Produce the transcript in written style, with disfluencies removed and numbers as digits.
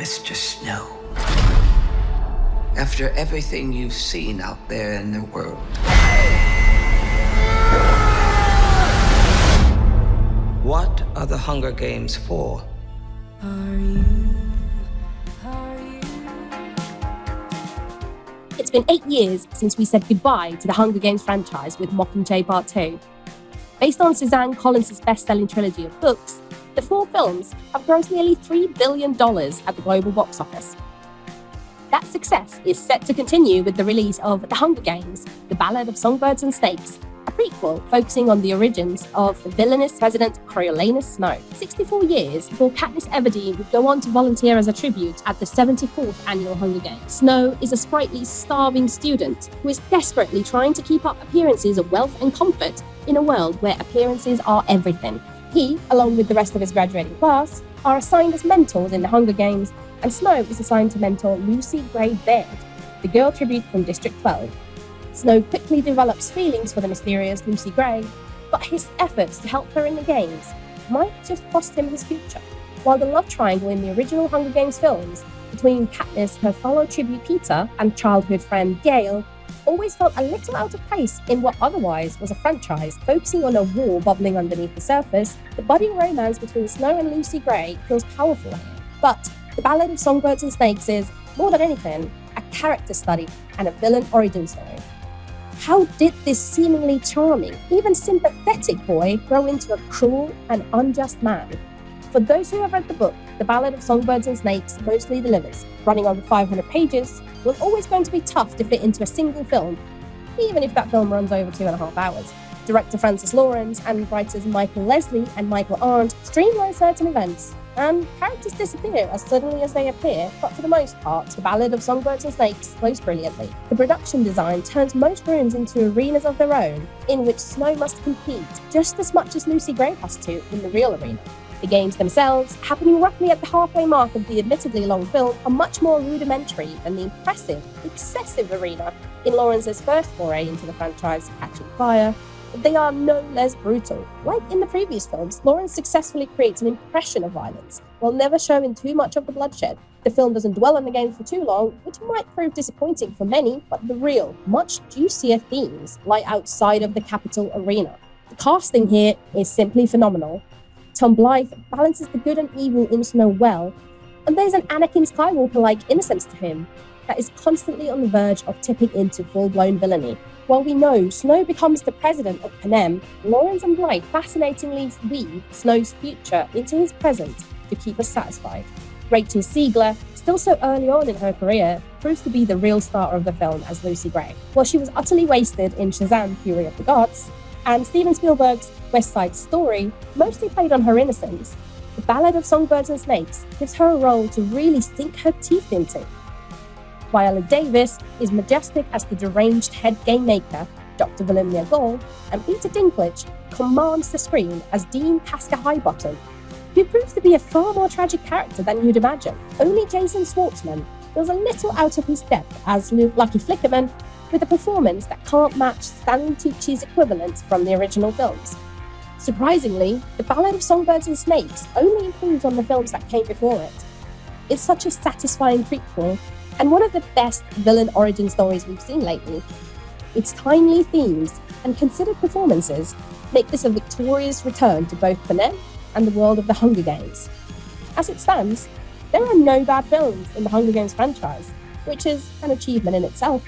Mr. Snow, after everything you've seen out there in the world, what are the Hunger Games for? It's been 8 years since we said goodbye to the Hunger Games franchise with Mockingjay Part 2. Based on Suzanne Collins' best-selling trilogy of books, the 4 films have grossed nearly $3 billion at the global box office. That success is set to continue with the release of The Hunger Games, The Ballad of Songbirds and Snakes, a prequel focusing on the origins of the villainous President Coriolanus Snow. 64 years before Katniss Everdeen would go on to volunteer as a tribute at the 74th Annual Hunger Games. Snow is a sprightly, starving student who is desperately trying to keep up appearances of wealth and comfort in a world where appearances are everything. He, along with the rest of his graduating class, are assigned as mentors in the Hunger Games, and Snow is assigned to mentor Lucy Gray Baird, the girl tribute from District 12. Snow quickly develops feelings for the mysterious Lucy Gray, but his efforts to help her in the games might just cost him his future. While the love triangle in the original Hunger Games films between Katniss, her fellow tribute Peter, and childhood friend Gale always felt a little out of place in what otherwise was a franchise focusing on a war bubbling underneath the surface, the budding romance between Snow and Lucy Gray feels powerful here. But The Ballad of Songbirds and Snakes is, more than anything, a character study and a villain origin story. How did this seemingly charming, even sympathetic boy grow into a cruel and unjust man? For those who have read the book, The Ballad of Songbirds and Snakes mostly delivers. Running over 500 pages, was always going to be tough to fit into a single film, even if that film runs over 2.5 hours. Director Francis Lawrence and writers Michael Leslie and Michael Arndt streamline certain events, and characters disappear as suddenly as they appear, but for the most part, The Ballad of Songbirds and Snakes flows brilliantly. The production design turns most rooms into arenas of their own, in which Snow must compete just as much as Lucy Gray has to in the real arena. The games themselves, happening roughly at the halfway mark of the admittedly long film, are much more rudimentary than the impressive, excessive arena in Lawrence's first foray into the franchise, Catching Fire. They are no less brutal. Like in the previous films, Lawrence successfully creates an impression of violence, while never showing too much of the bloodshed. The film doesn't dwell on the games for too long, which might prove disappointing for many, but the real, much juicier themes lie outside of the capital arena. The casting here is simply phenomenal. Tom Blythe balances the good and evil in Snow well, and there's an Anakin Skywalker-like innocence to him that is constantly on the verge of tipping into full-blown villainy. While we know Snow becomes the president of Panem, Lawrence and Blythe fascinatingly weave Snow's future into his present to keep us satisfied. Rachel Zegler, still so early on in her career, proves to be the real star of the film as Lucy Gray. While she was utterly wasted in Shazam! Fury of the Gods, and Steven Spielberg's West Side Story mostly played on her innocence, The Ballad of Songbirds and Snakes gives her a role to really sink her teeth into. Viola Davis is majestic as the deranged head game maker, Dr. Volumnia Gaul, and Peter Dinklage commands the screen as Dean Casca Highbottom, who proves to be a far more tragic character than you'd imagine. Only Jason Schwartzman feels a little out of his depth as Lucky Flickerman, with a performance that can't match Stanley Tucci's equivalent from the original films. Surprisingly, The Ballad of Songbirds and Snakes only improves on the films that came before it. It's such a satisfying prequel, and one of the best villain origin stories we've seen lately. Its timely themes and considered performances make this a victorious return to both Panem and the world of the Hunger Games. As it stands, there are no bad films in the Hunger Games franchise, which is an achievement in itself.